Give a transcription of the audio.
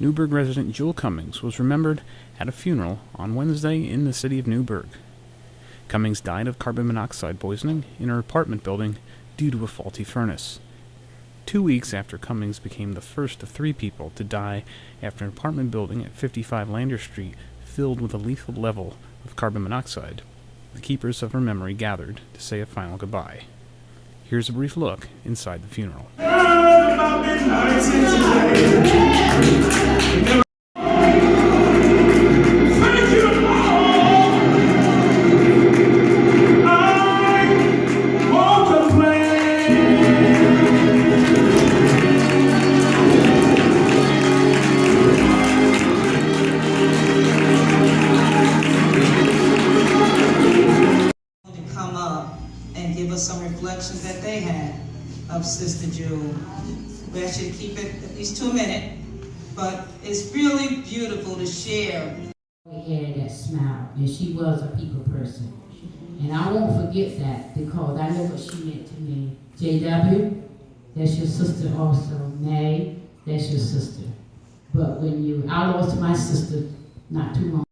Newburgh resident Jewelle Cummings was remembered at a funeral on Wednesday in the city of Newburgh. Cummings died of carbon monoxide poisoning in her apartment building due to a faulty furnace. 2 weeks after Cummings became the first of 3 people to die after an apartment building at 55 Lander Street filled with a lethal level of carbon monoxide, the keepers of her memory gathered to say a final goodbye. Here's a brief look inside the funeral. Come up and give us some reflections that they had of Sister Jewelle. We actually keep it at least 2 minutes, but it's really beautiful to share. We had that smile, and she was a people person. And I won't forget that because I know what she meant to me. JW, that's your sister also. May, that's your sister. But when I lost my sister not too long